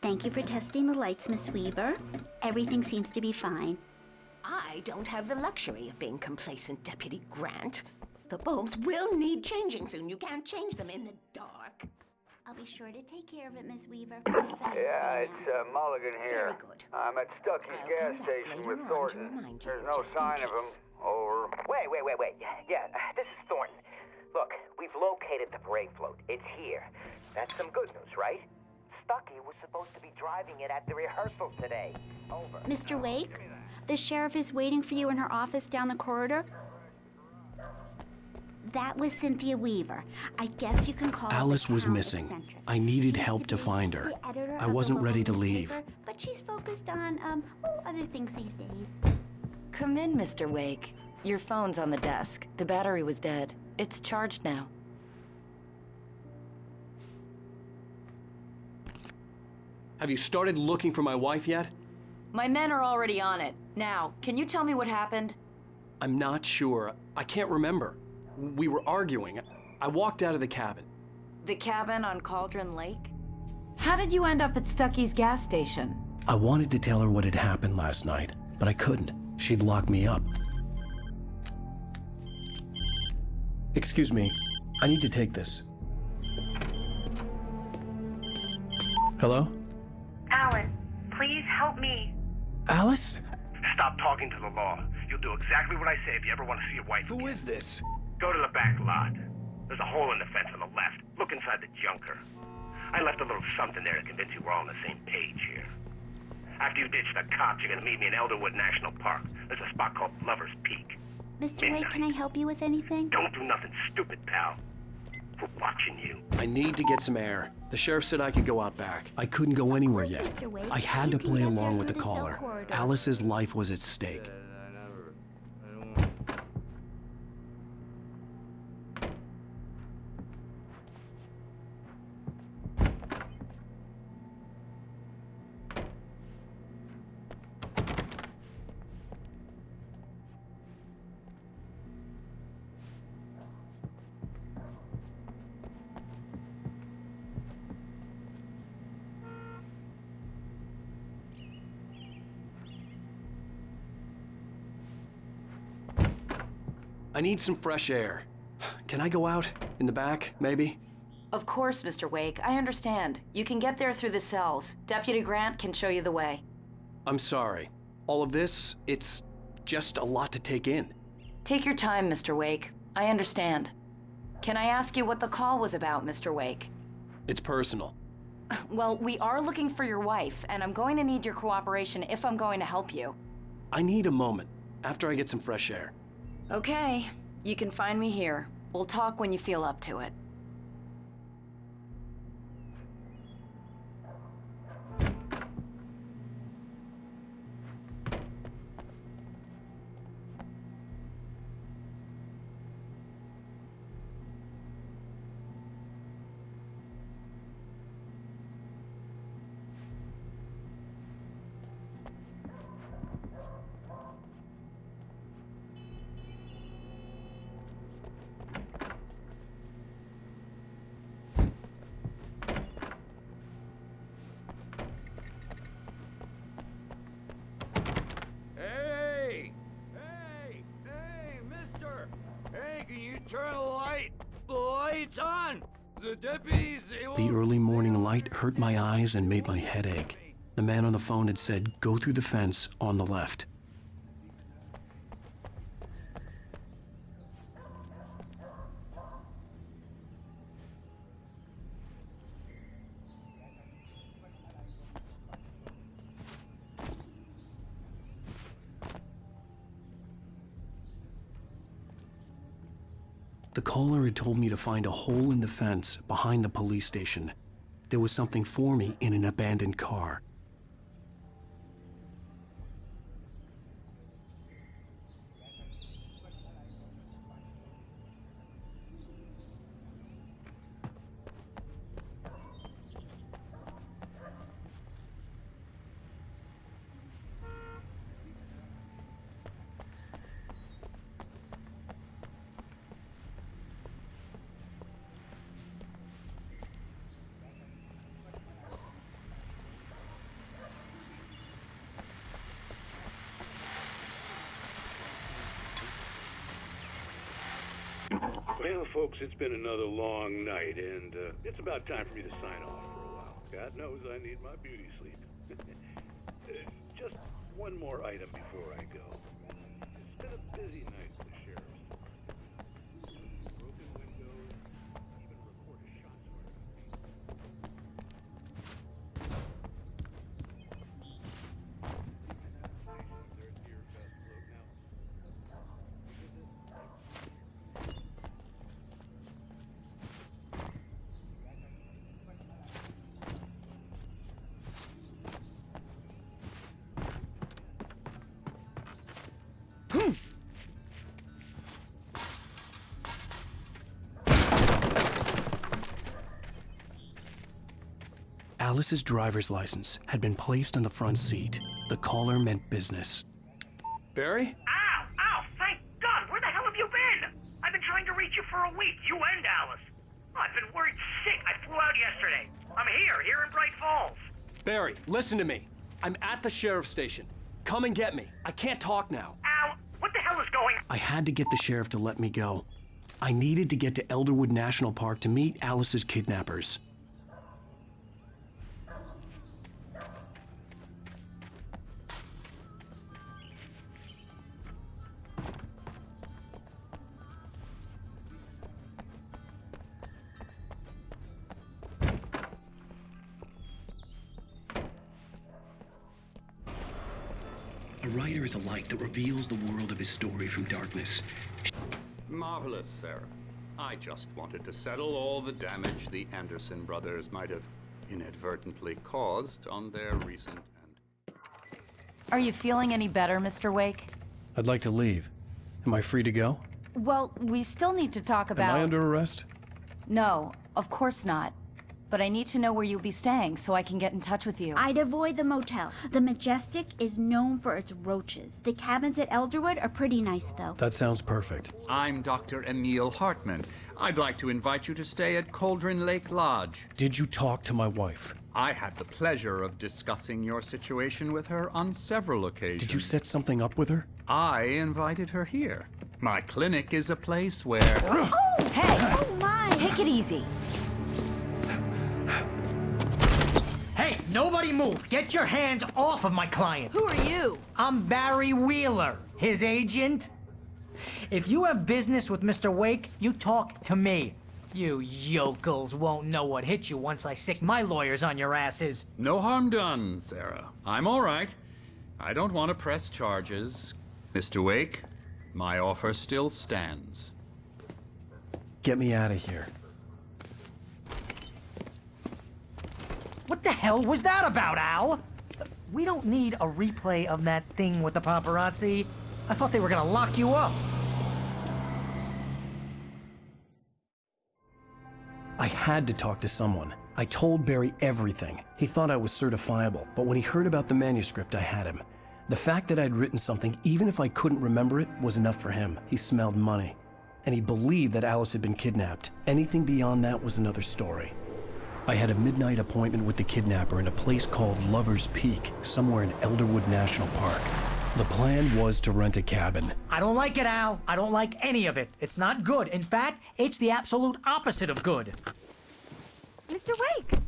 Thank you for testing the lights, Miss Weaver. Everything seems to be fine. I don't have the luxury of being complacent, Deputy Grant. The bulbs will need changing soon. You can't change them in the dark. I'll be sure to take care of it, Miss Weaver. Yeah, it's Mulligan here. Very good. I'm at Stucky's I'll gas come back station later with on to Thornton. remind you, There's no just in sign of him. case. Over. Wait. Yeah, this is Thornton. Look, we've located the parade float. It's here. That's some good news, right? Stucky was supposed to be driving it at the rehearsal today. Over. Mr. Wake, the sheriff is waiting for you in her office down the corridor. That was Cynthia Weaver. I guess you can call her Alice the was town missing. eccentric. I needed She help used to be find her. the editor I of the wasn't local ready to leave. newspaper, but she's focused on, other things these days. Come in, Mr. Wake. Your phone's on the desk. The battery was dead. It's charged now. Have you started looking for my wife yet? My men are already on it. Now, can you tell me what happened? I'm not sure. I can't remember. We were arguing. I walked out of the cabin. The cabin on Cauldron Lake? How did you end up at Stucky's gas station? I wanted to tell her what had happened last night, but I couldn't. She'd locked me up. Excuse me. I need to take this. Hello? Alan, please help me. Alice? Stop talking to the law. You'll do exactly what I say if you ever want to see your wife Who again. is this? Go to the back lot. There's a hole in the fence on the left. Look inside the junker. I left a little something there to convince you we're all on the same page here. After you ditch the cops, you're gonna meet me in Elderwood National Park. There's a spot called Lover's Peak. Mr. Wake, can I help you with anything? Don't do nothing stupid, pal. We're watching you. I need to get some air. The sheriff said I could go out back. I couldn't go anywhere yet. Mr. Wake, I had you to can play get along there with the through the cell caller. corridor. Alice's life was at stake. I need some fresh air. Can I go out? In the back, maybe? Of course, Mr. Wake. I understand. You can get there through the cells. Deputy Grant can show you the way. I'm sorry. All of this, it's just a lot to take in. Take your time, Mr. Wake. I understand. Can I ask you what the call was about, Mr. Wake? It's personal. Well, we are looking for your wife, and I'm going to need your cooperation if I'm going to help you. I need a moment, after I get some fresh air. Okay, you can find me here. We'll talk when you feel up to it. Turn the light! The light's on! The deputies... The early morning light hurt my eyes and made my head ache. The man on the phone had said, go through the fence on the left. The caller had told me to find a hole in the fence behind the police station. There was something for me in an abandoned car. Well, folks, it's been another long night, and it's about time for me to sign off for a while. God knows I need my beauty sleep. Just one more item before I go. It's been a busy night for the sheriff's department. Broken windows, even reported shots Alice's driver's license had been placed on the front seat. The caller meant business. Barry? Ow! Ow! Thank God! Where the hell have you been? I've been trying to reach you for a week, you and Alice. Oh, I've been worried sick. I flew out yesterday. I'm here in Bright Falls. Barry, listen to me. I'm at the sheriff's station. Come and get me. I can't talk now. Al, what the hell is going on? I had to get the sheriff to let me go. I needed to get to Elderwood National Park to meet Alice's kidnappers. A writer is a light that reveals the world of his story from darkness. Marvelous, Sarah. I just wanted to settle all the damage the Anderson brothers might have inadvertently caused on their recent and... Are you feeling any better, Mr. Wake? I'd like to leave. Am I free to go? Well, we still need to talk about... Am I under arrest? No, of course not. But I need to know where you'll be staying so I can get in touch with you. I'd avoid the motel. The Majestic is known for its roaches. The cabins at Elderwood are pretty nice, though. That sounds perfect. I'm Dr. Emil Hartman. I'd like to invite you to stay at Cauldron Lake Lodge. Did you talk to my wife? I had the pleasure of discussing your situation with her on several occasions. Did you set something up with her? I invited her here. My clinic is a place where... Oh! Hey! Oh, my! Take it easy. Hey, nobody move! Get your hands off of my client! Who are you? I'm Barry Wheeler, his agent. If you have business with Mr. Wake, you talk to me. You yokels won't know what hit you once I sick my lawyers on your asses. No harm done, Sarah. I'm all right. I don't want to press charges. Mr. Wake, my offer still stands. Get me out of here. What the hell was that about, Al? We don't need a replay of that thing with the paparazzi. I thought they were gonna lock you up. I had to talk to someone. I told Barry everything. He thought I was certifiable, but when he heard about the manuscript, I had him. The fact that I'd written something, even if I couldn't remember it, was enough for him. He smelled money. And he believed that Alice had been kidnapped. Anything beyond that was another story. I had a midnight appointment with the kidnapper in a place called Lover's Peak, somewhere in Elderwood National Park. The plan was to rent a cabin. I don't like it, Al. I don't like any of it. It's not good. In fact, it's the absolute opposite of good. Mr. Wake!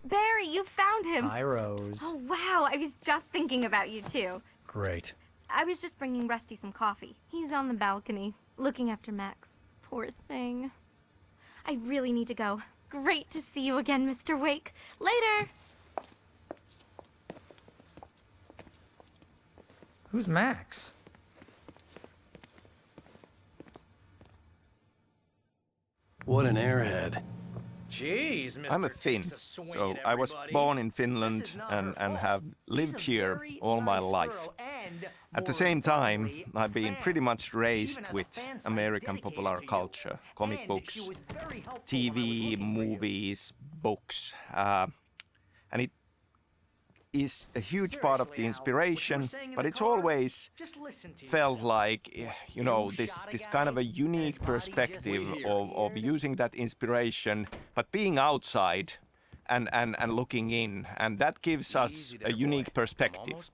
Barry, you found him! Hi, Rose. Oh, wow. I was just thinking about you, too. Great. I was just bringing Rusty some coffee. He's on the balcony, looking after Max. Poor thing. I really need to go. Great to see you again, Mr. Wake. Later! Who's Max? What an airhead. Jeez, Mr. I'm a Finn, so I was born in Finland and have lived here all my life. At the same time, I've been pretty much raised with American popular culture, comic books, TV, movies, books, and it is a huge part of the inspiration, but it's always felt like, you know, this kind of a unique perspective of using that inspiration, but being outside and looking in, and that gives us a unique perspective.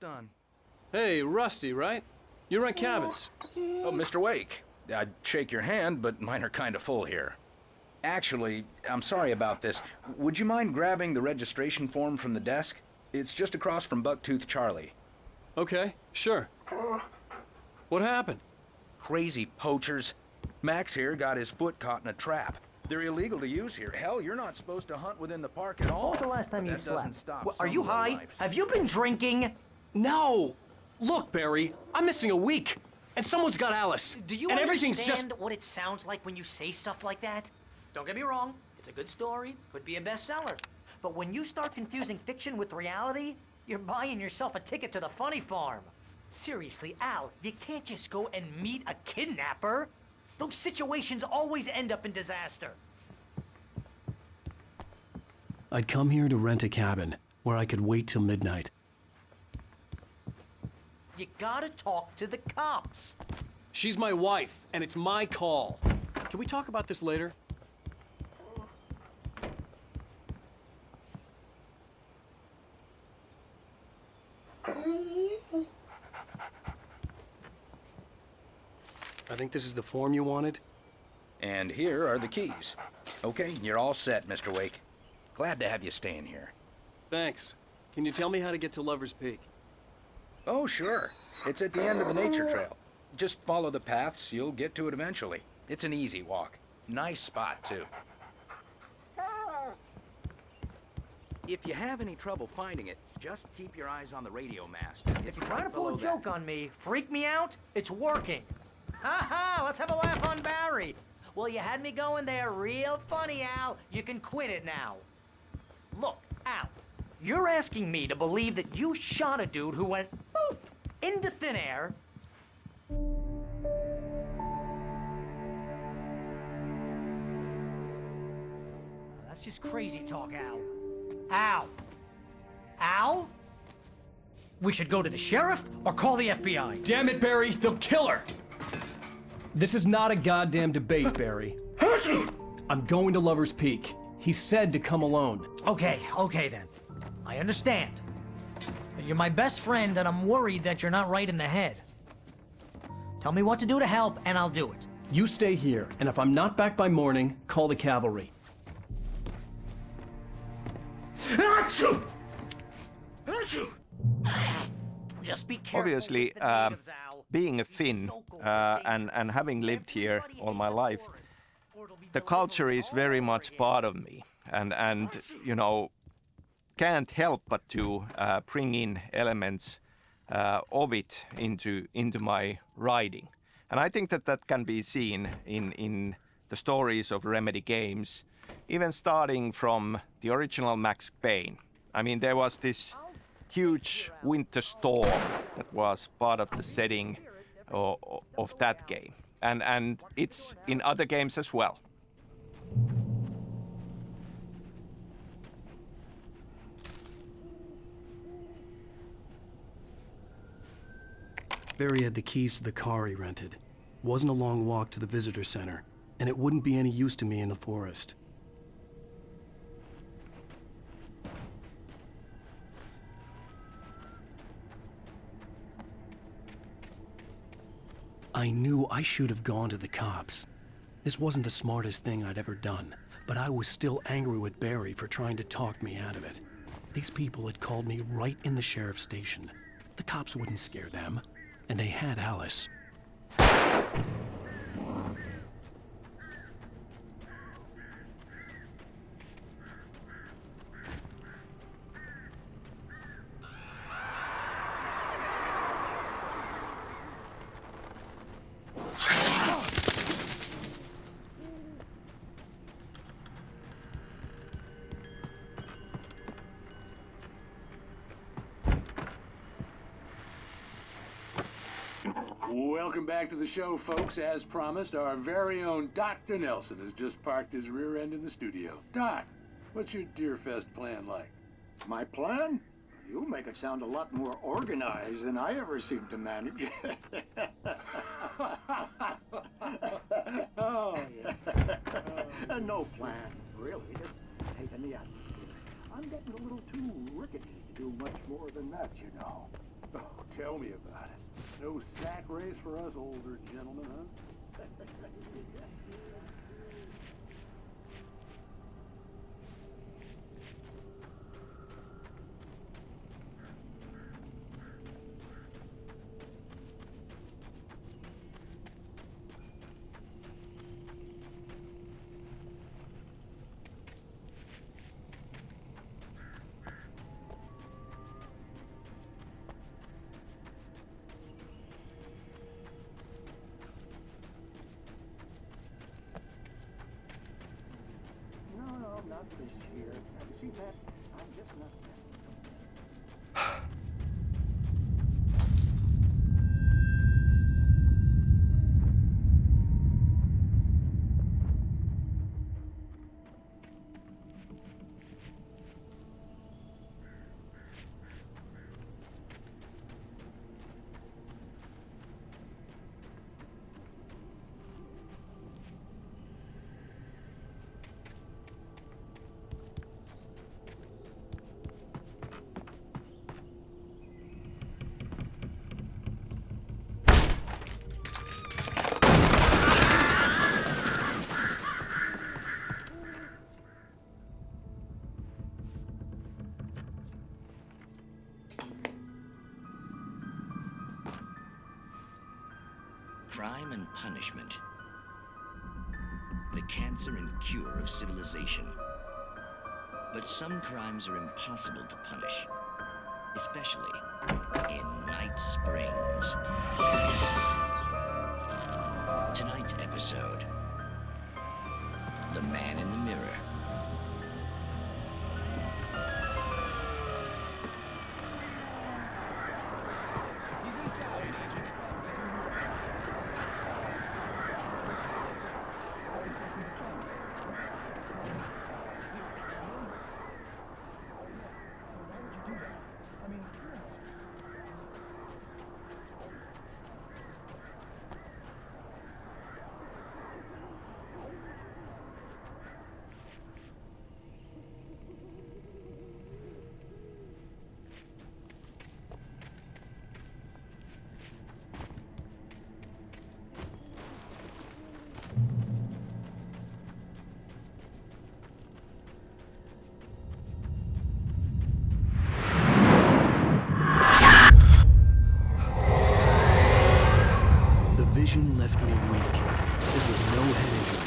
Hey, Rusty, right? You rent cabins. Oh, Mr. Wake. I'd shake your hand, but mine are kind of full here. Actually, I'm sorry about this. Would you mind grabbing the registration form from the desk? It's just across from Bucktooth Charlie. Okay, sure. What happened? Crazy poachers. Max here got his foot caught in a trap. They're illegal to use here. Hell, you're not supposed to hunt within the park at all. When was the last time you That doesn't slept? stop Are some you high? lowlifes. Have you been drinking? No! Look, Barry, I'm missing a week, and someone's got Alice. Do you and everything's understand just... what it sounds like when you say stuff like that? Don't get me wrong, it's a good story, could be a bestseller. But when you start confusing fiction with reality, you're buying yourself a ticket to the funny farm. Seriously, Al, you can't just go and meet a kidnapper. Those situations always end up in disaster. I'd come here to rent a cabin, where I could wait till midnight. You gotta talk to the cops. She's my wife, and it's my call. Can we talk about this later? I think this is the form you wanted. And here are the keys. Okay, you're all set, Mr. Wake. Glad to have you staying here. Thanks. Can you tell me how to get to Lover's Peak? Oh, sure. It's at the end of the nature trail. Just follow the paths, you'll get to it eventually. It's an easy walk. Nice spot, too. If you have any trouble finding it, just keep your eyes on the radio mast. If you're trying to pull a joke on me, freak me out, it's working. Ha ha, let's have a laugh on Barry. Well, you had me going there real funny, Al. You can quit it now. Look, Al, you're asking me to believe that you shot a dude who went poof into thin air. That's just crazy talk, Al. Al! Al? We should go to the sheriff or call the FBI. Damn it, Barry, they'll kill her! This is not a goddamn debate, Barry. I'm going to Lover's Peak. He said to come alone. Okay then. I understand. But you're my best friend, and I'm worried that you're not right in the head. Tell me what to do to help, and I'll do it. You stay here, and if I'm not back by morning, call the cavalry. Achoo! Achoo! Just be careful. Obviously, with the natives, Al. being a Finn and having lived here all my life, the culture is very much part of me, and you know, can't help but to bring in elements of it into my writing. And I think that can be seen in the stories of Remedy games, even starting from the original Max Payne. I mean, there was this huge winter storm that was part of the setting of that game. And it's in other games as well. Barry had the keys to the car he rented. Wasn't a long walk to the visitor center, and it wouldn't be any use to me in the forest. I knew I should have gone to the cops. This wasn't the smartest thing I'd ever done, but I was still angry with Barry for trying to talk me out of it. These people had called me right in the sheriff's station. The cops wouldn't scare them, and they had Alice. Welcome back to the show, folks. As promised, our very own Dr. Nelson has just parked his rear end in the studio. Doc, what's your Deerfest plan like? My plan? You make it sound a lot more organized than I ever seem to manage. Oh, yeah. No plan, really. Just taking the atmosphere. I'm getting a little too rickety to do much more than that, you know. Oh, tell me about it. No sack race for us older gentlemen, huh? No, not this year. See that? I'm just not. Crime and punishment. The cancer and cure of civilization. But some crimes are impossible to punish, especially in Night Springs. Tonight's episode, The Man in the Mirror. Vision left me weak. This was no head injury.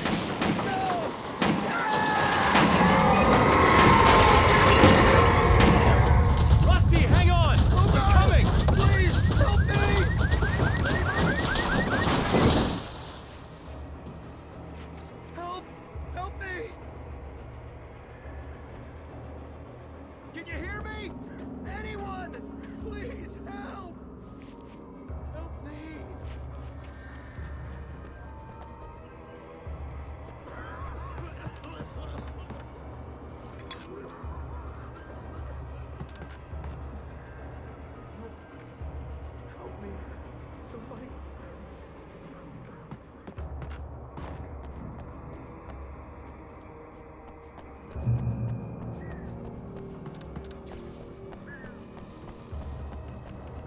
Rusty, hang on! We're coming! Please, help me! Help! Help me! Can you hear me? Anyone! Please, help! Help me! Help me. Somebody.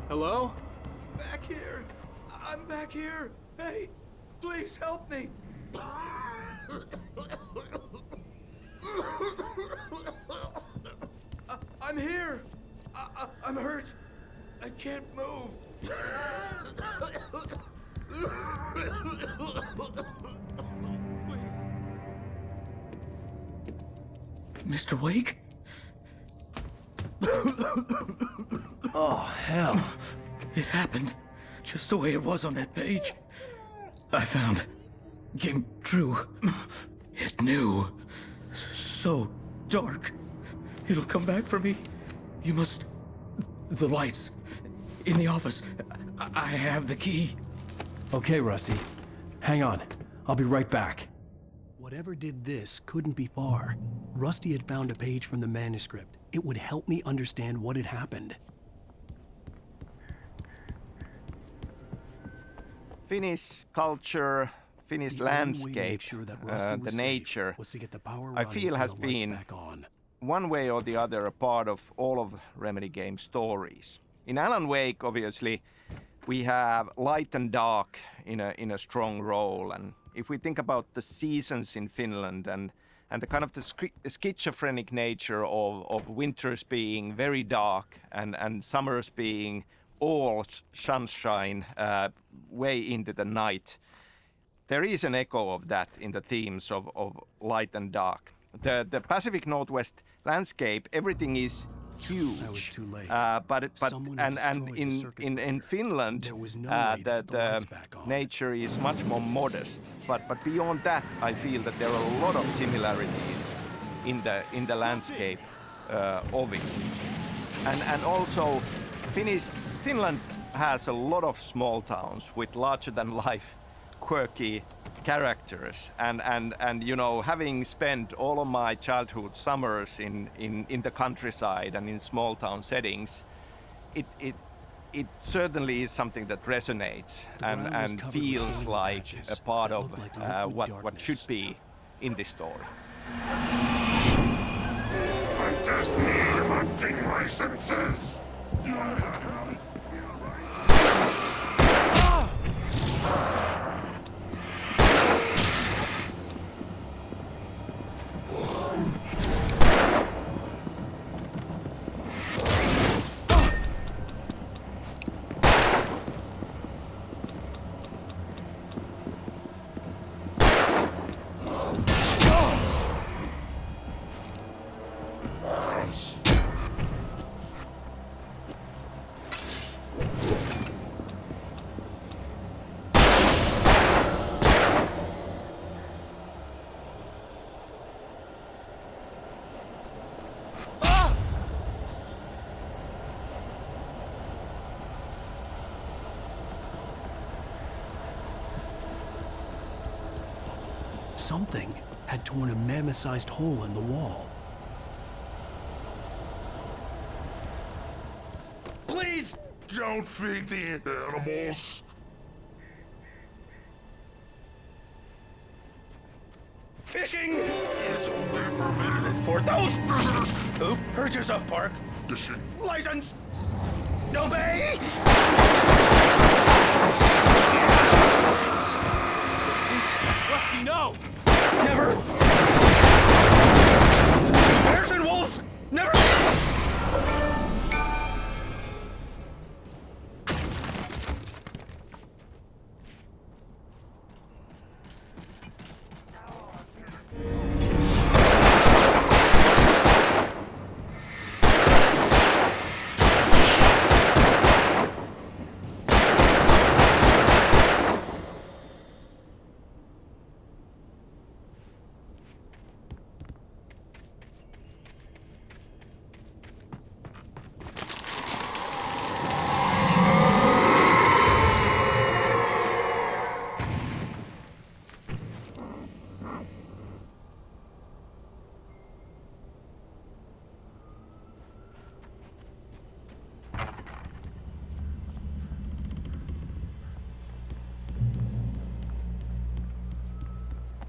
Hello? Back here. I'm back here. Hey, please help me. I'm here. I'm hurt. I can't move. Mr. Wake? Oh, hell. It happened just the way it was on that page. I found. Came true. It knew. So dark. It'll come back for me. You must... The lights. In the office. I have the key. Okay, Rusty. Hang on. I'll be right back. Whatever did this couldn't be far. Rusty had found a page from the manuscript. It would help me understand what had happened. Finnish culture, Finnish landscape, the nature, I feel has been, one way or the other, a part of all of Remedy Games' stories. In Alan Wake, obviously, we have light and dark in a strong role. And if we think about the seasons in Finland and the kind of the schizophrenic nature of winters being very dark and summers being all sunshine way into the night, there is an echo of that in the themes of light and dark. The Pacific Northwest landscape, everything is huge. I was too late. In Finland, the nature is much more modest. But beyond that, I feel that there are a lot of similarities in the landscape of it. And also, Finland has a lot of small towns with larger than life, quirky characters, and you know, having spent all of my childhood summers in the countryside and in small town settings, it certainly is something that resonates and feels like a part of what should be in this story. Hunters need hunting licenses. Something had torn a mammoth-sized hole in the wall. Please don't feed the animals. Fishing is only permitted for those visitors who purchase a park fishing license. Obey! Rusty, no! Never! Bears and wolves! Never!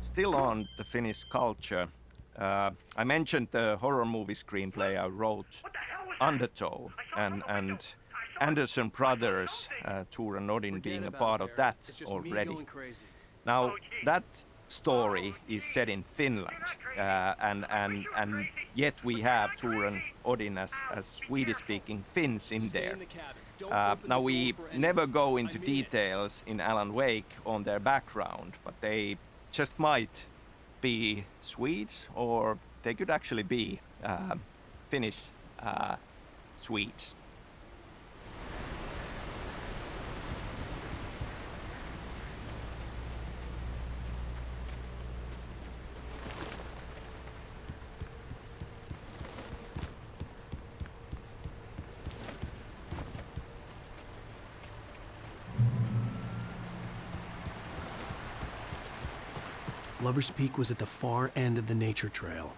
Still on the Finnish culture, I mentioned the horror movie screenplay I wrote, Undertow, and Anderson Brothers, Tor and Odin being a part of that already. Now, that story is set in Finland, and yet we have Tor and Odin as Swedish-speaking Finns in there. Now, we never go into details in Alan Wake on their background, but they just might be Swedes, or they could actually be Finnish Swedes. Lover's Peak was at the far end of the nature trail.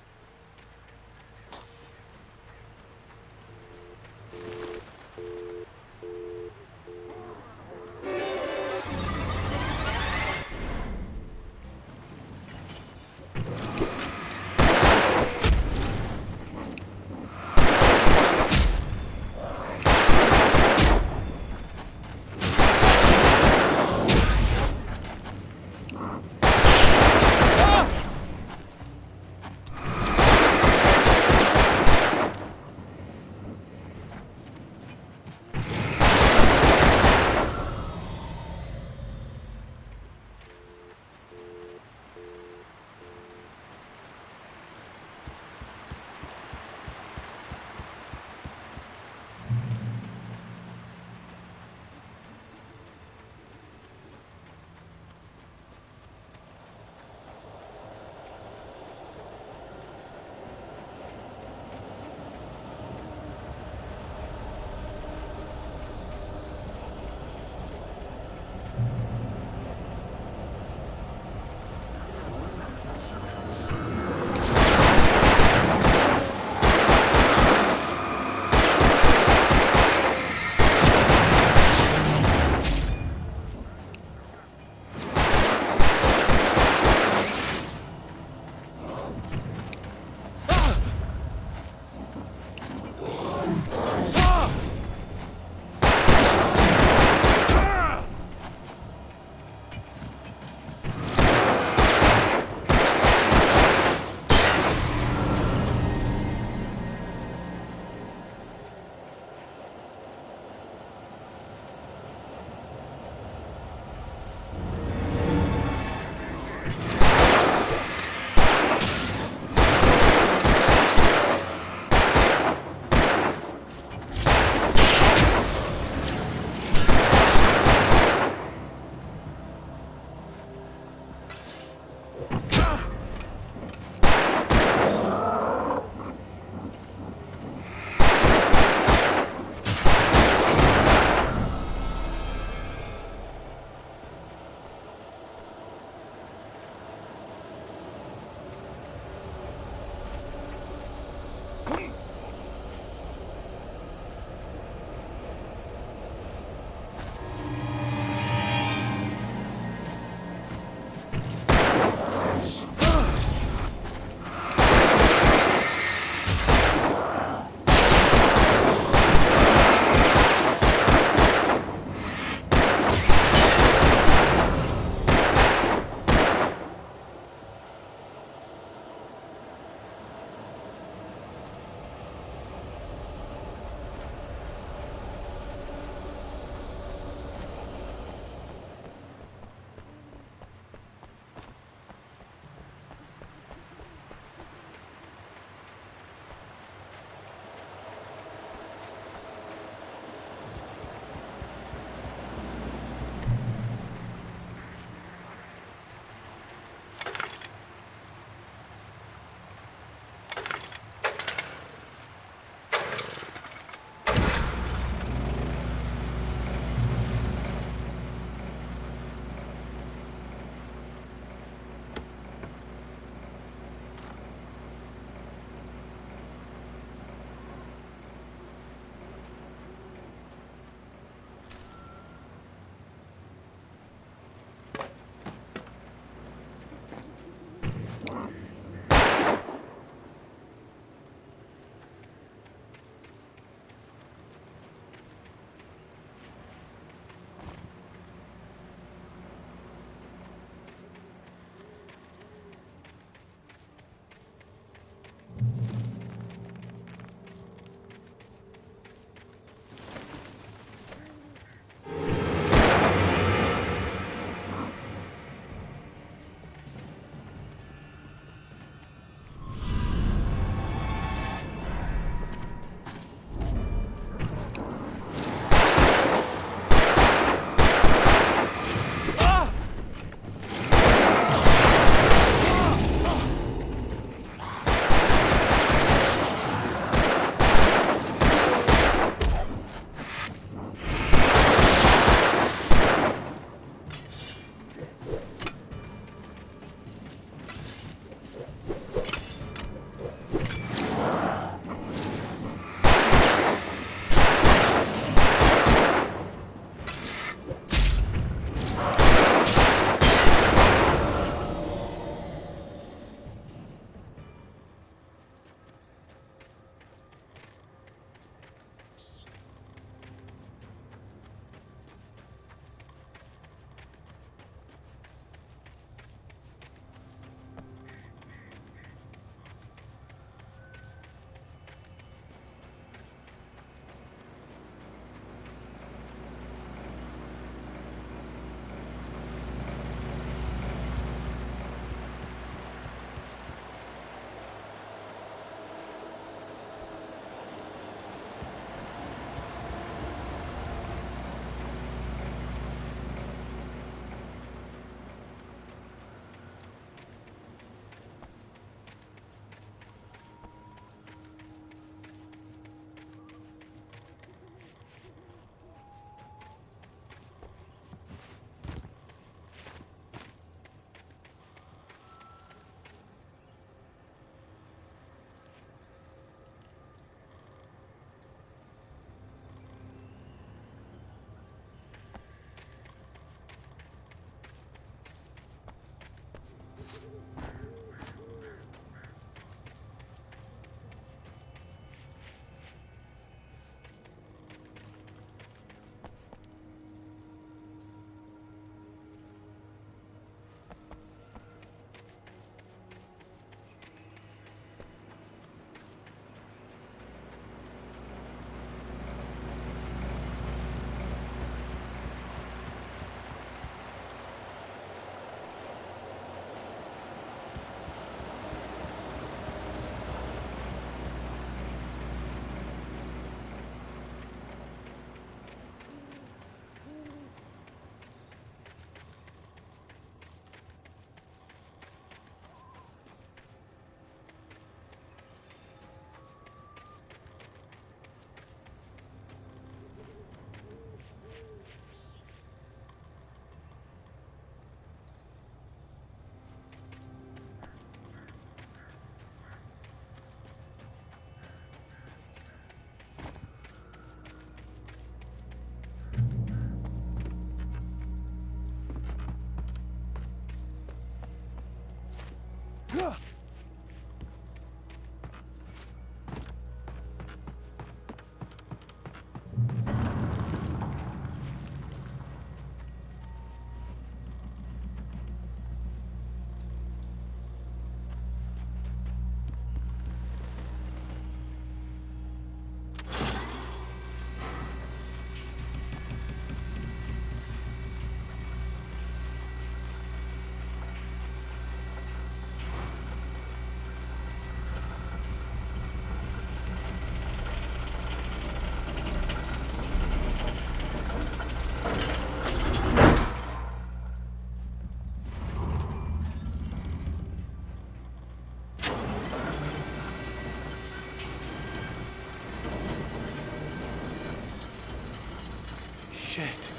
Shit.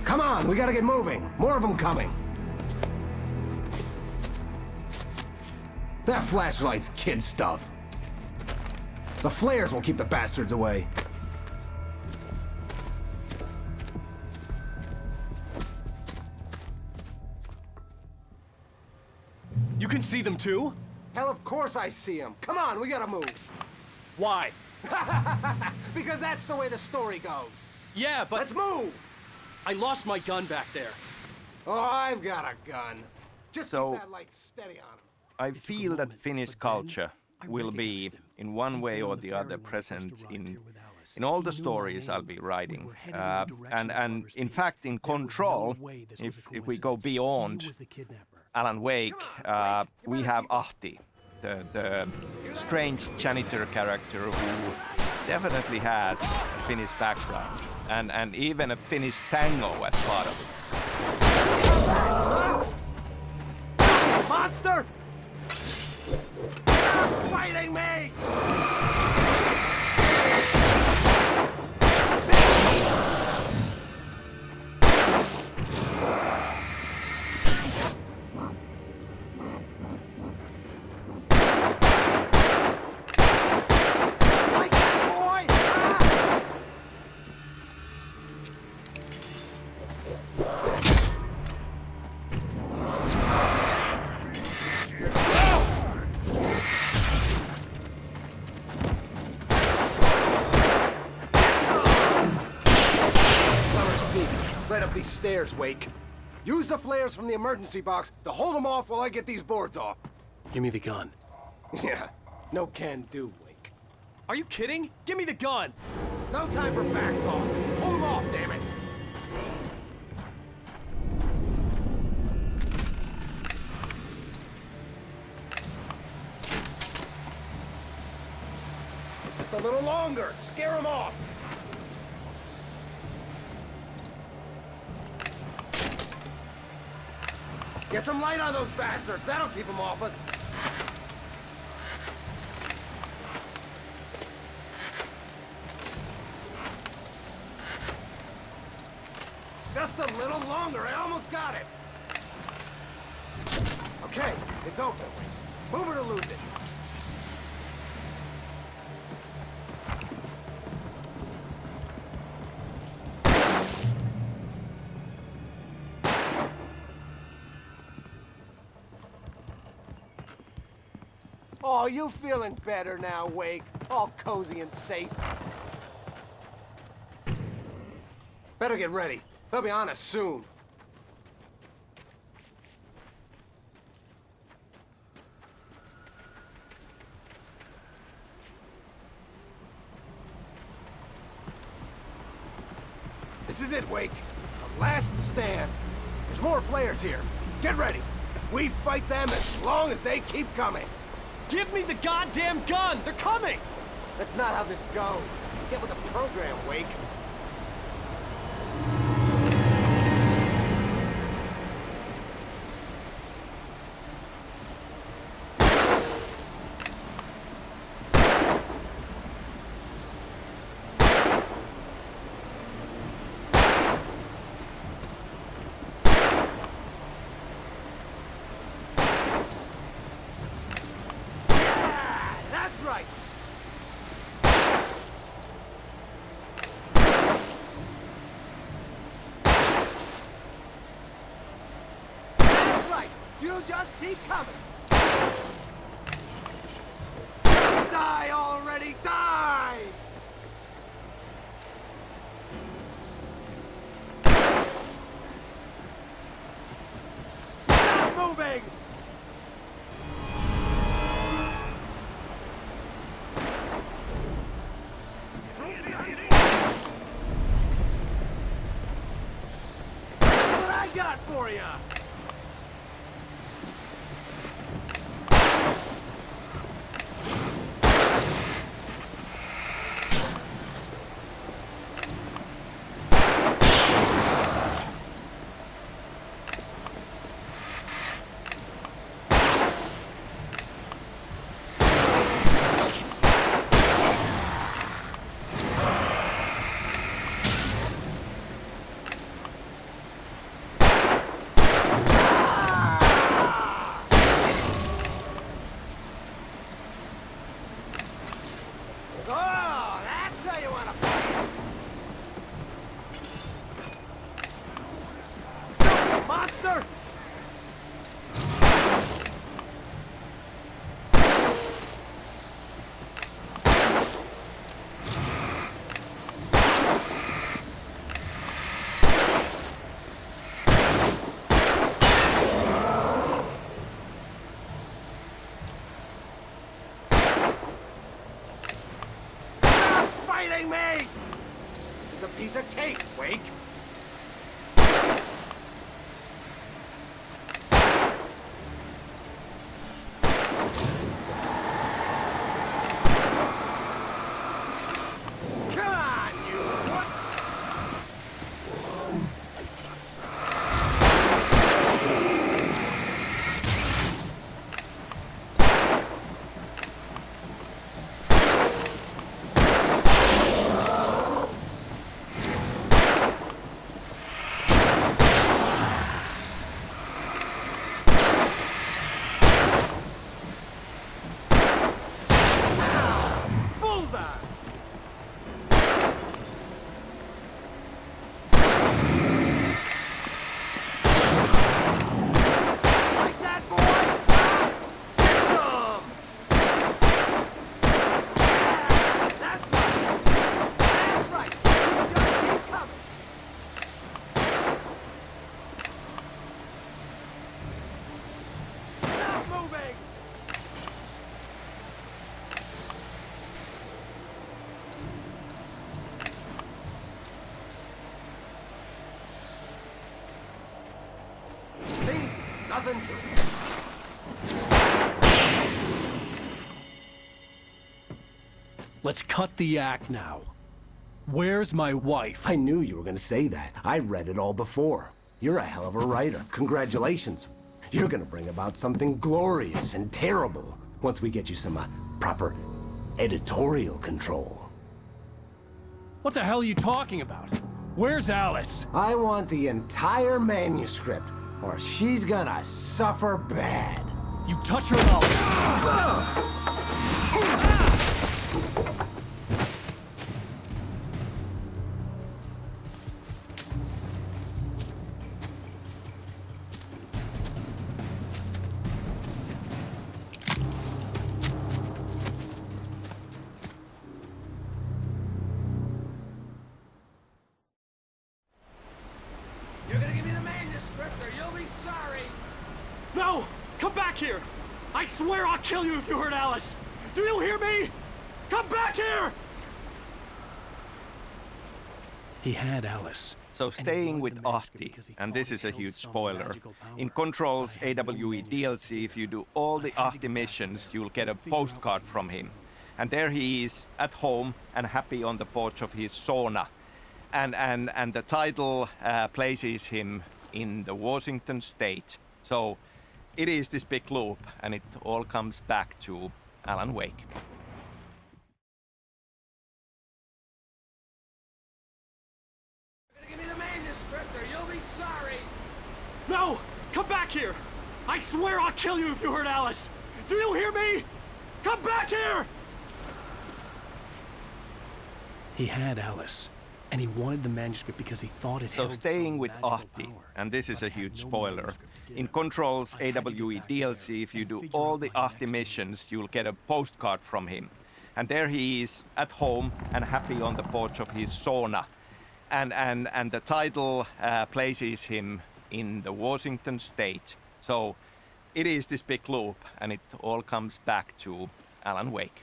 Come on, we gotta get moving. More of them coming. That flashlight's kid stuff. The flares will keep the bastards away. You can see them too? Hell, of course I see them. Come on, we gotta move. Why? Because that's the way the story goes. Yeah, but... Let's move! I lost my gun back there. Oh, I've got a gun. Just So- keep that light steady on him. I feel that Finnish culture will be, in one way or the other, present in all the stories I'll be writing. And in fact, in Control, if we go beyond Alan Wake, we have Ahti, the strange janitor character who definitely has a Finnish background, and even a Finnish tango as part of it. Monster! Fighting me! Right up these stairs, Wake. Use the flares from the emergency box to hold them off while I get these boards off. Give me the gun. Yeah, no can do, Wake. Are you kidding? Give me the gun! No time for back talk. Hold them off, damn it! Just a little longer. Scare them off. Get some light on those bastards. That'll keep them off us. Just a little longer. I almost got it. Okay, it's open. Move it or lose it. Oh, you feeling better now, Wake? All cozy and safe. Better get ready. They'll be on us soon. This is it, Wake. The last stand. There's more flares here. Get ready. We fight them as long as they keep coming. Give me the goddamn gun! They're coming! That's not how this goes. Get with the program, Wake. That's right. That's right. You just keep coming. Die already, die! Stop moving! for you! Oh, that's how you wanna play it! Monster! Fighting me! This is a piece of cake, Wake. Come on, you wuss! Bullseye! Like that, boy? Get some! Yeah, that's right! That's right! You just keep coming! Stop moving! See? Nothing to it. Let's cut the act now. Where's my wife? I knew you were gonna say that. I read it all before. You're a hell of a writer. Congratulations. You're gonna bring about something glorious and terrible once we get you some proper editorial control. What the hell are you talking about? Where's Alice? I want the entire manuscript, or she's gonna suffer bad. You touch her mouth. You're gonna give me the manuscript or you'll be sorry! No! Come back here! I swear I'll kill you if you hurt Alice! Do you hear me? Come back here! He had Alice. So staying with Ahti, and this is a huge spoiler, in Control's AWE DLC, if you do all the Ahti missions, you'll get a postcard from him. And there he is, at home and happy on the porch of his sauna. And the title places him in the Washington state. So it is this big loop, and it all comes back to Alan Wake. Give me the manuscript or you'll be sorry! No! Come back here! I swear I'll kill you if you hurt Alice! Do you hear me? Come back here! He had Alice, and he wanted the manuscript because he thought it So held staying some with magical Ahti, power. and this is a huge spoiler, in Control's AWE DLC, if you do all the Ahti missions, you'll get a postcard from him. And there he is, at home and happy on the porch of his sauna. And the title places him in the Washington state. So it is this big loop, and it all comes back to Alan Wake.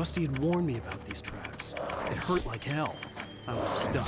Rusty had warned me about these traps. It hurt like hell. I was stuck.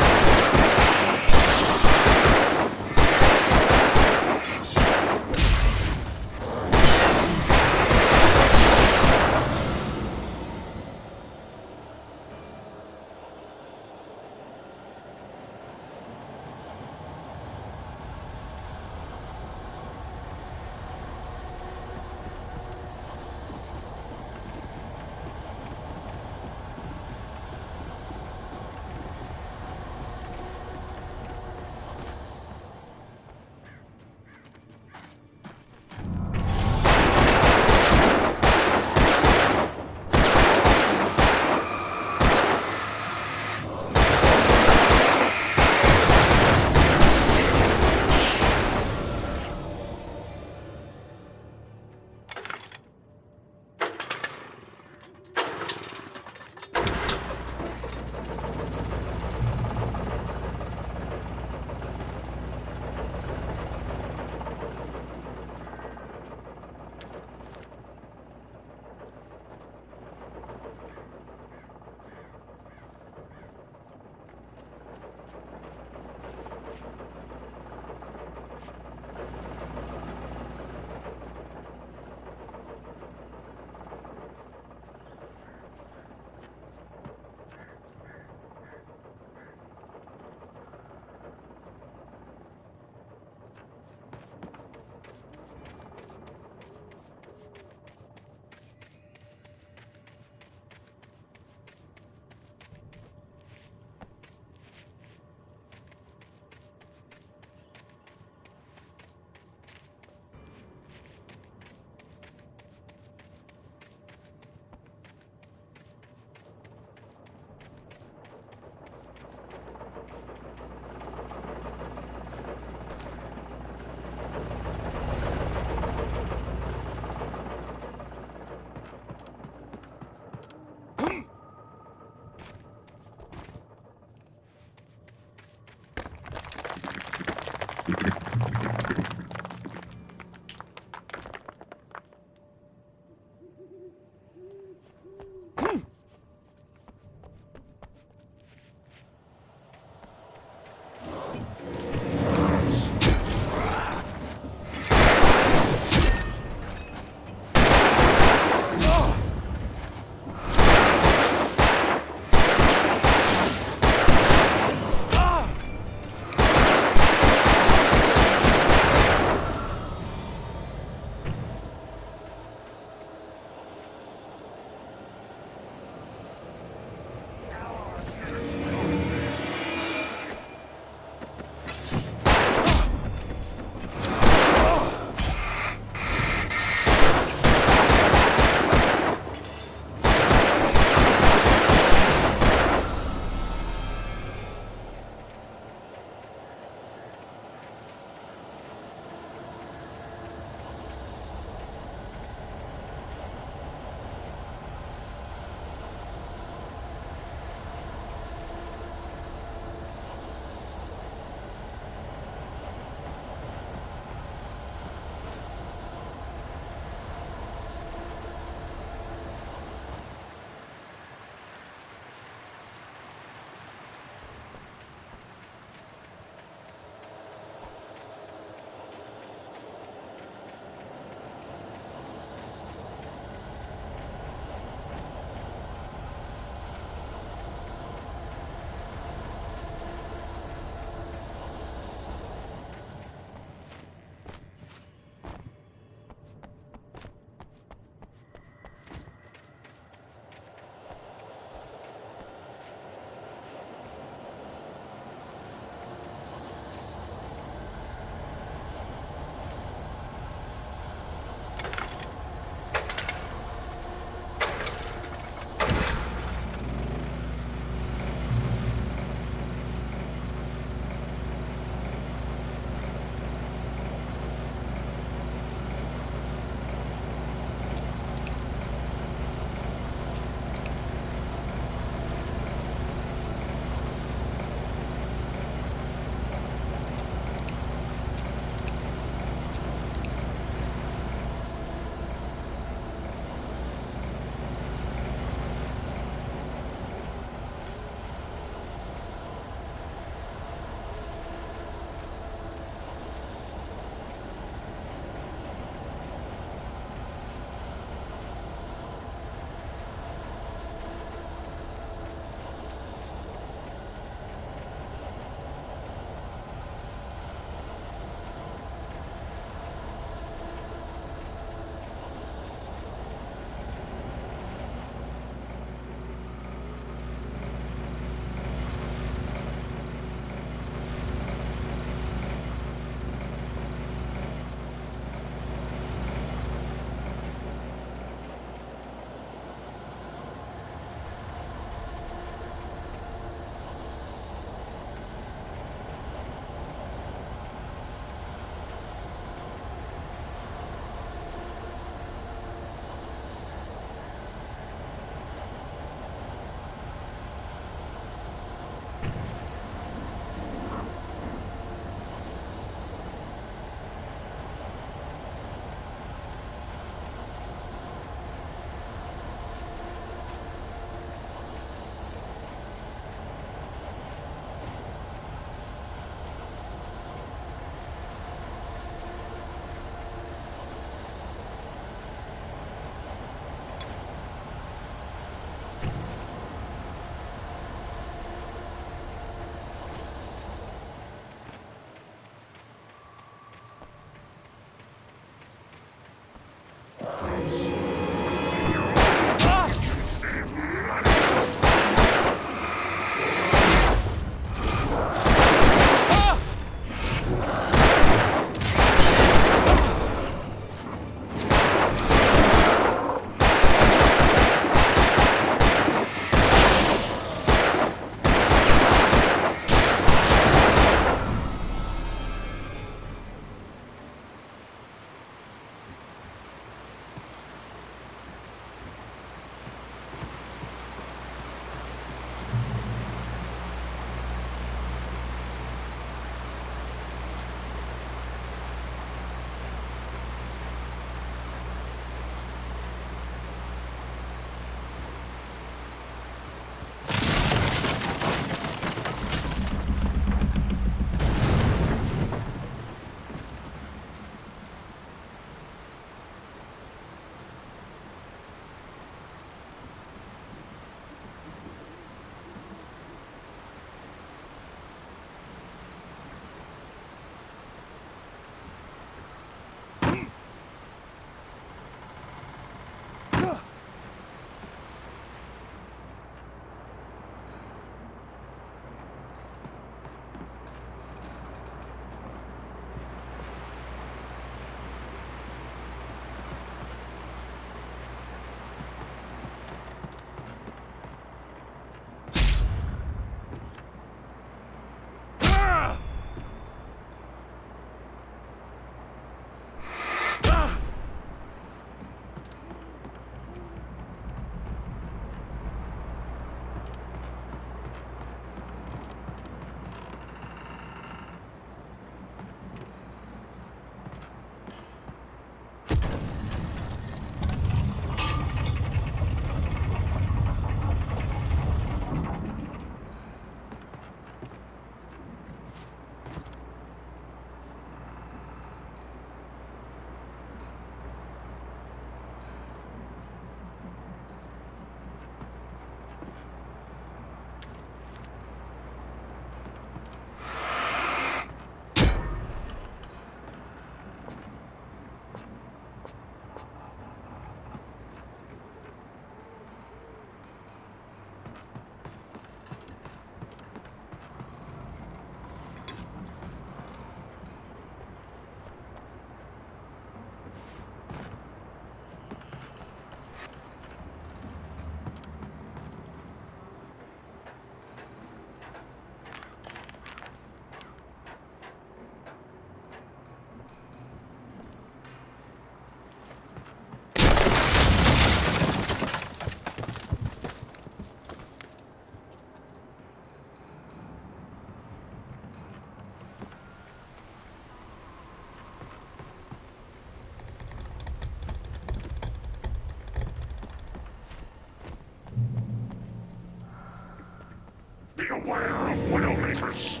Beware of Widowmakers.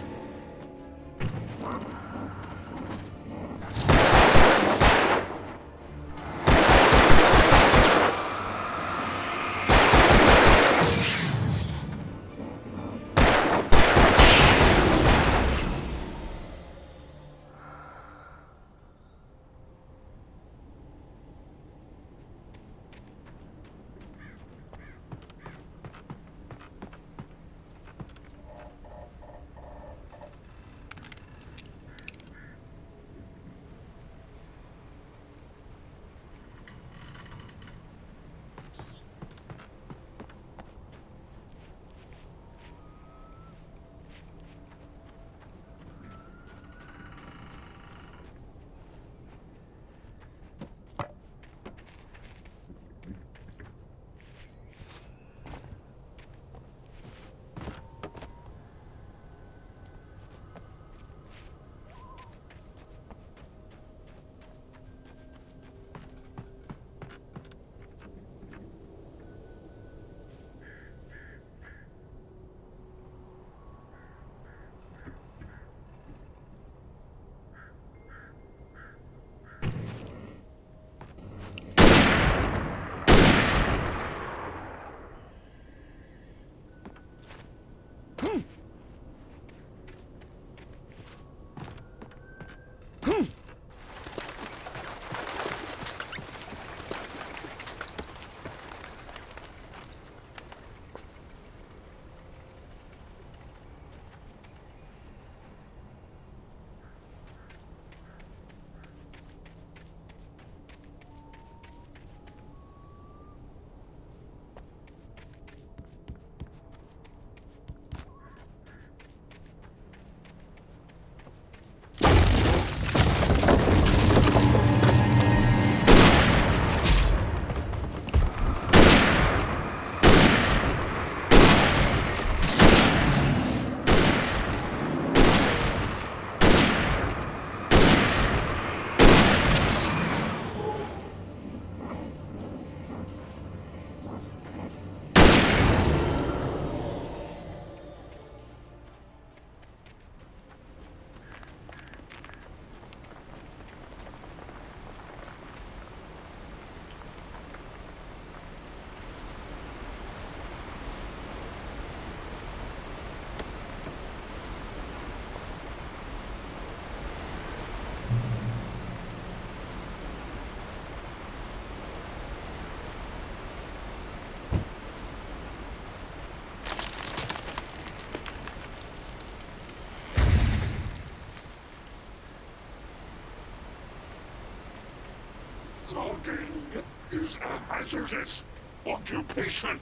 Working is a hazardous occupation.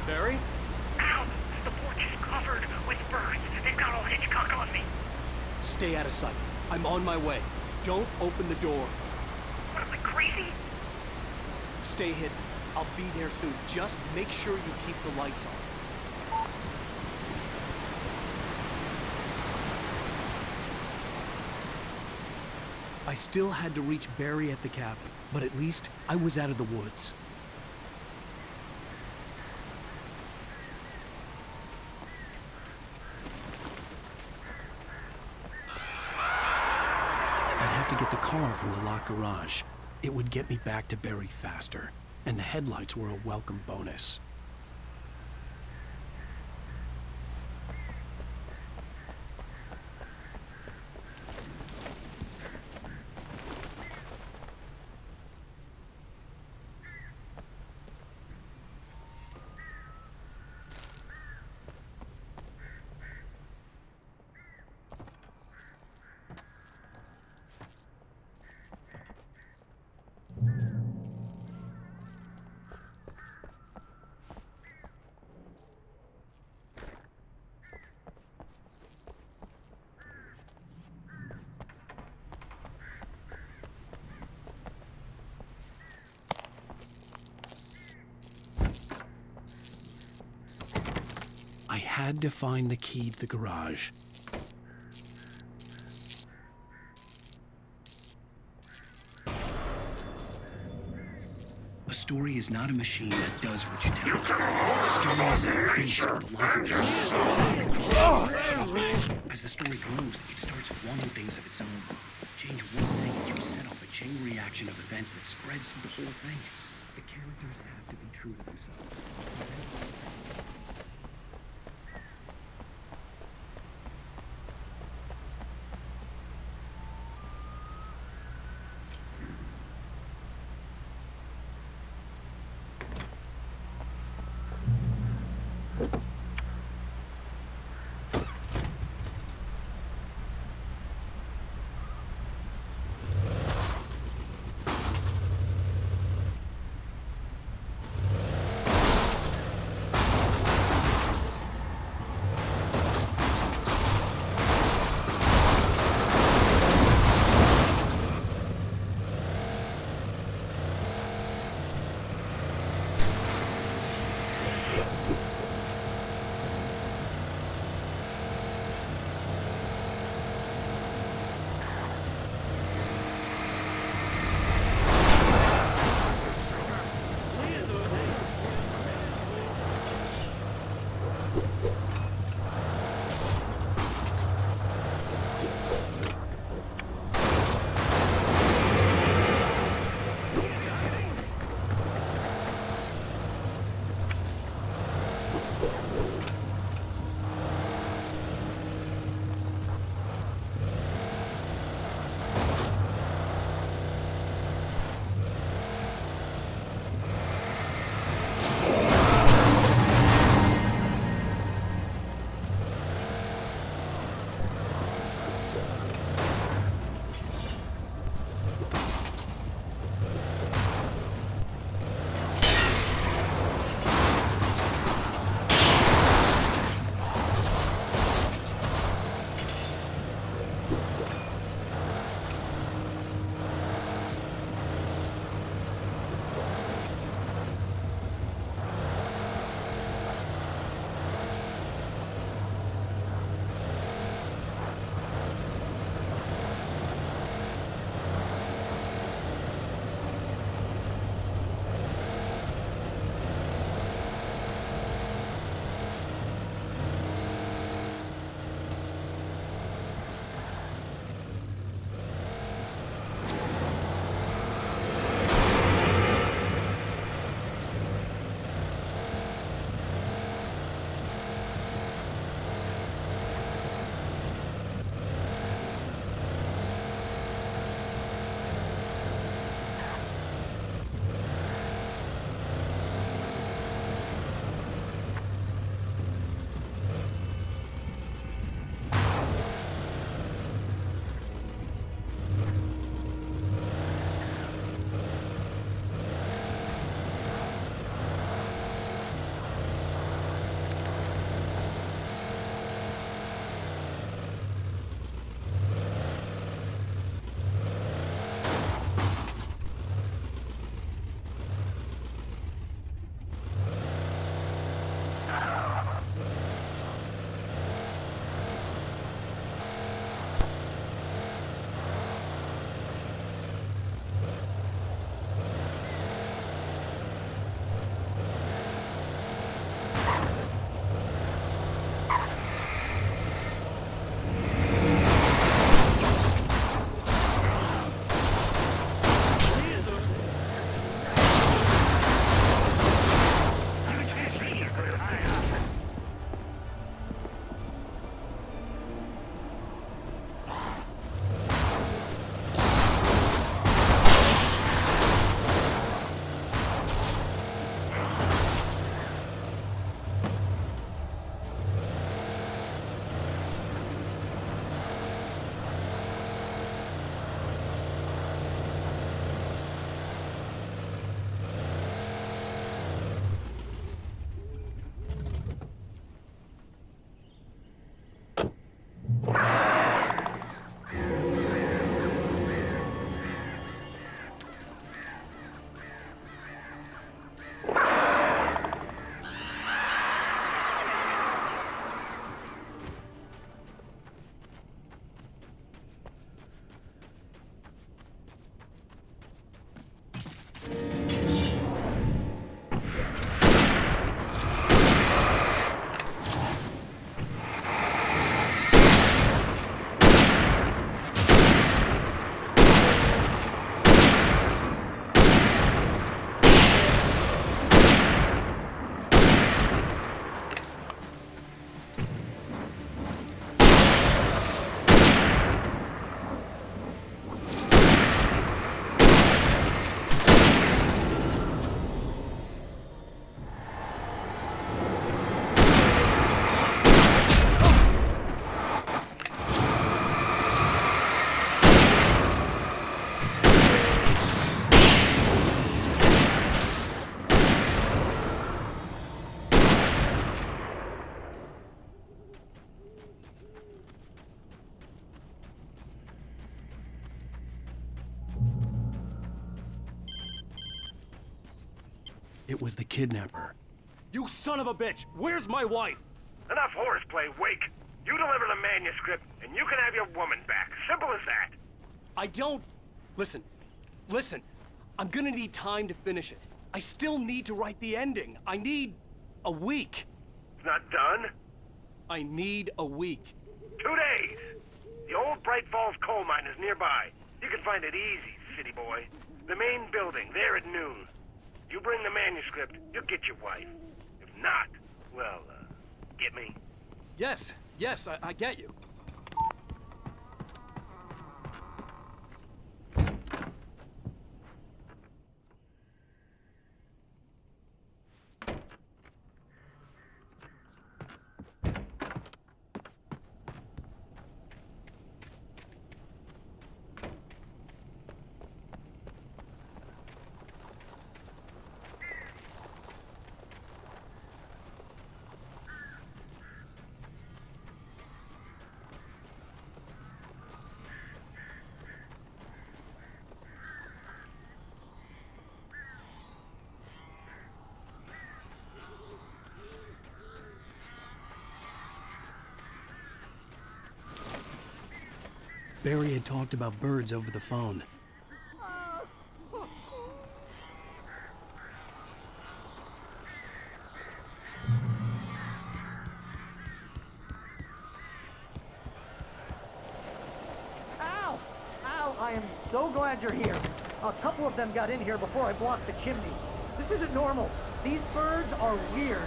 Barry? Ow! The porch is covered with birds. They've got all Hitchcock on me. Stay out of sight. I'm on my way. Don't open the door. What am I, crazy? Stay hidden. I'll be there soon. Just make sure you keep the lights on. I still had to reach Barry at the cabin, but at least I was out of the woods. To get the car from the locked garage. It would get me back to Barry faster, and the headlights were a welcome bonus. I had to find the key to the garage. A story is not a machine that does what you tell it. A story is a beast with a life of its own. As the story grows, it starts wanting things of its own. Change one thing and you set off a chain reaction of events that spreads through the whole thing. The characters have to be true to themselves. It was the kidnapper. You son of a bitch! Where's my wife? Enough horseplay, Wake. You deliver the manuscript, and you can have your woman back. Simple as that. I don't... Listen. I'm gonna need time to finish it. I still need to write the ending. I need a week. It's not done? I need a week. 2 days. The old Bright Falls coal mine is nearby. You can find it easy, city boy. The main building, there at noon. You bring the manuscript, you'll get your wife. If not, well, get me? Yes, I get you. Barry had talked about birds over the phone. Al! Al, I am so glad you're here. A couple of them got in here before I blocked the chimney. This isn't normal. These birds are weird.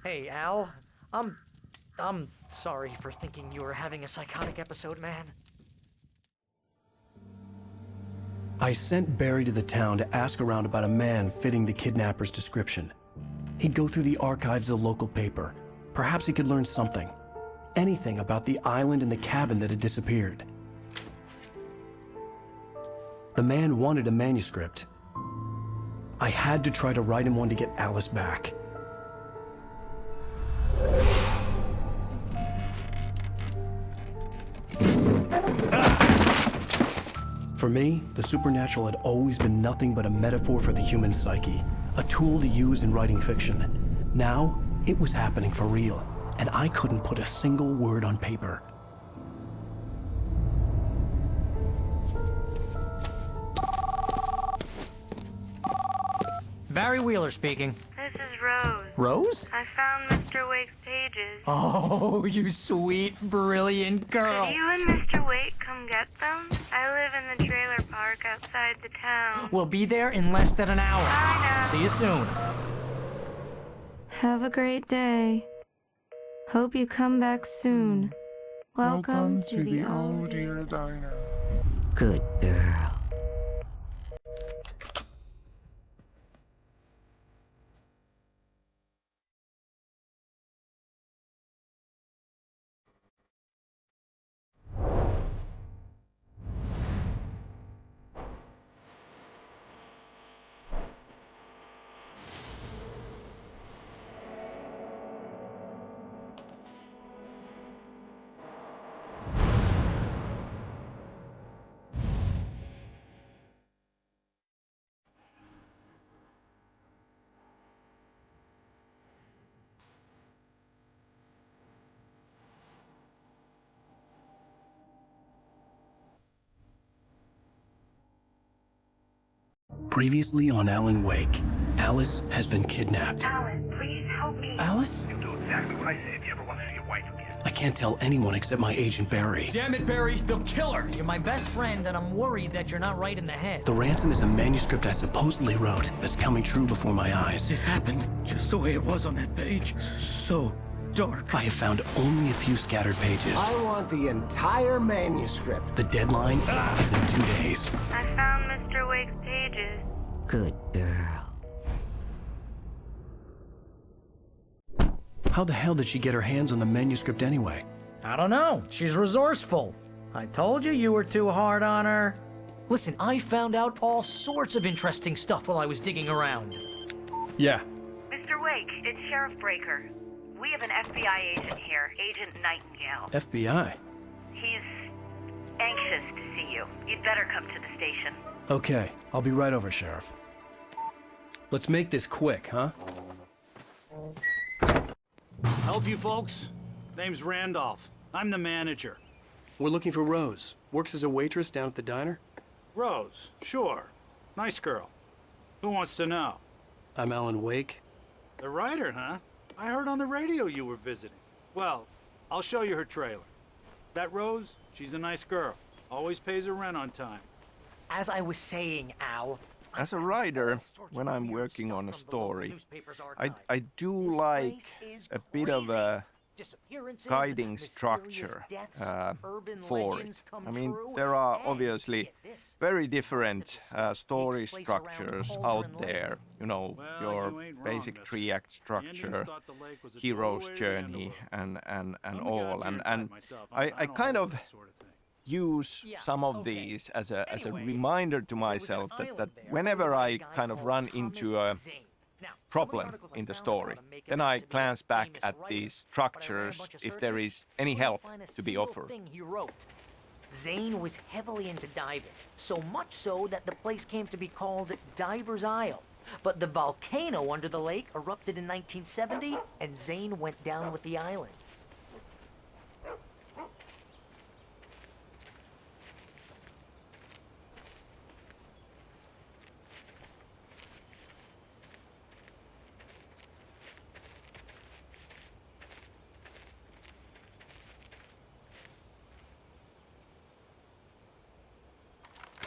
Hey, Al. I'm sorry for thinking you were having a psychotic episode, man. I sent Barry to the town to ask around about a man fitting the kidnapper's description. He'd go through the archives of the local paper. Perhaps he could learn something. Anything about the island and the cabin that had disappeared. The man wanted a manuscript. I had to try to write him one to get Alice back. For me, the supernatural had always been nothing but a metaphor for the human psyche, a tool to use in writing fiction. Now, it was happening for real, and I couldn't put a single word on paper. Barry Wheeler speaking. This is Rose. Rose? I found Mr. Wake's pages. Oh, you sweet, brilliant girl. Could you and Mr. Wake come get them? I live in the trailer park outside the town. We'll be there in less than an hour. Bye now. See you soon. Have a great day. Hope you come back soon. Welcome to the Oh Dear Diner. Good girl. Previously on Alan Wake, Alice has been kidnapped. Alan, please help me. Alice? You'll do exactly what I say if you ever want to see your wife again. I can't tell anyone except my agent Barry. Damn it, Barry, they'll kill her. You're my best friend, and I'm worried that you're not right in the head. The ransom is a manuscript I supposedly wrote that's coming true before my eyes. It happened just the way it was on that page. So dark. I have found only a few scattered pages. I want the entire manuscript. The deadline is in 2 days. I found Mr. Wake's pages. Good girl. How the hell did she get her hands on the manuscript anyway? I don't know. She's resourceful. I told you you were too hard on her. Listen, I found out all sorts of interesting stuff while I was digging around. Yeah. Mr. Wake, it's Sheriff Breaker. We have an FBI agent here, Agent Nightingale. FBI? He's anxious to see you. You'd better come to the station. Okay, I'll be right over, Sheriff. Let's make this quick, huh? Help you folks? Name's Randolph. I'm the manager. We're looking for Rose. Works as a waitress down at the diner. Rose, sure. Nice girl. Who wants to know? I'm Alan Wake. The writer, huh? I heard on the radio you were visiting. Well, I'll show you her trailer. That Rose, she's a nice girl. Always pays her rent on time. As I was saying, Al... As a writer, when I'm working on a story, I do like a bit of a guiding structure for it. I mean, there are obviously very different story structures out there. You know, your basic three-act structure, hero's journey, and all. And I kind of use some of these as a reminder to myself that whenever I kind of run into a problem in the story, then I glance back at these structures if there is any help to be offered. Zane was heavily into diving, so much so that the place came to be called Diver's Isle. But the volcano under the lake erupted in 1970, and Zane went down with the island.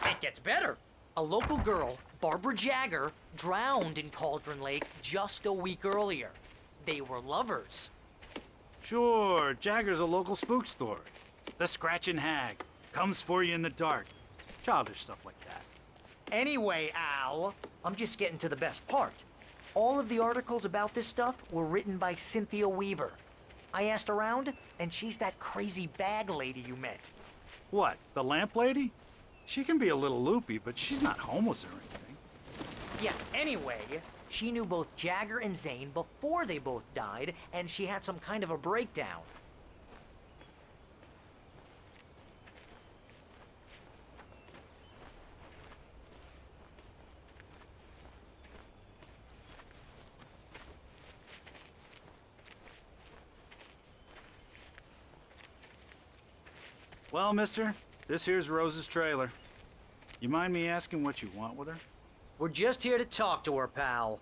It gets better. A local girl, Barbara Jagger, drowned in Cauldron Lake just a week earlier. They were lovers. Sure, Jagger's a local spook story. The Scratching Hag. Comes for you in the dark. Childish stuff like that. Anyway, Al, I'm just getting to the best part. All of the articles about this stuff were written by Cynthia Weaver. I asked around, and she's that crazy bag lady you met. What, the lamp lady? She can be a little loopy, but she's not homeless or anything. Yeah, anyway, she knew both Jagger and Zane before they both died, and she had some kind of a breakdown. Well, mister, this here's Rose's trailer. You mind me asking what you want with her? We're just here to talk to her, pal.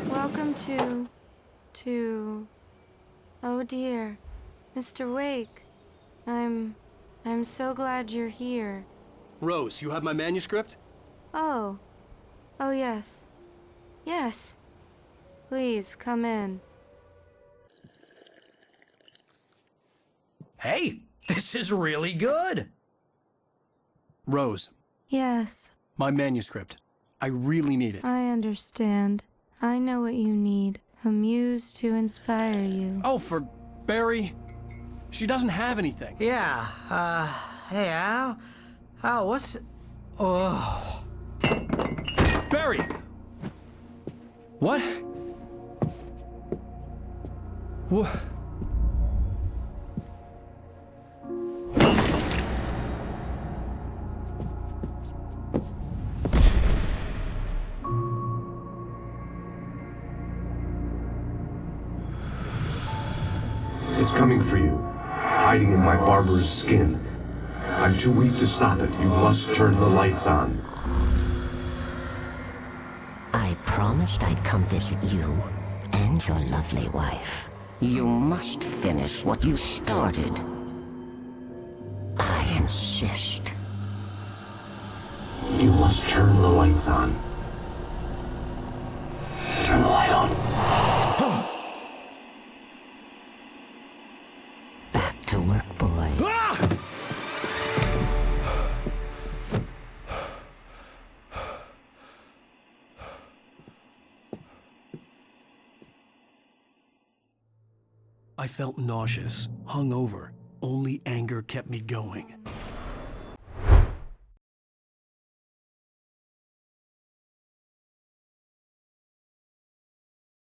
Welcome to... Oh dear. Mr. Wake. I'm so glad you're here. Rose, you have my manuscript? Oh. Oh, yes. Yes. Please, come in. Hey, this is really good. Rose, Yes, my manuscript. I really need it. I understand. I know what you need. A muse to inspire you. Oh, for Barry? She doesn't have anything. Yeah, hey, Al? Al, what's... Oh... Barry! What? What? It's coming for you, hiding in my barber's skin. I'm too weak to stop it. You must turn the lights on. I promised I'd come visit you and your lovely wife. You must finish what you started. I insist. You must turn the lights on. Turn the light on. Back to work, boy. I felt nauseous, hungover. Only anger kept me going.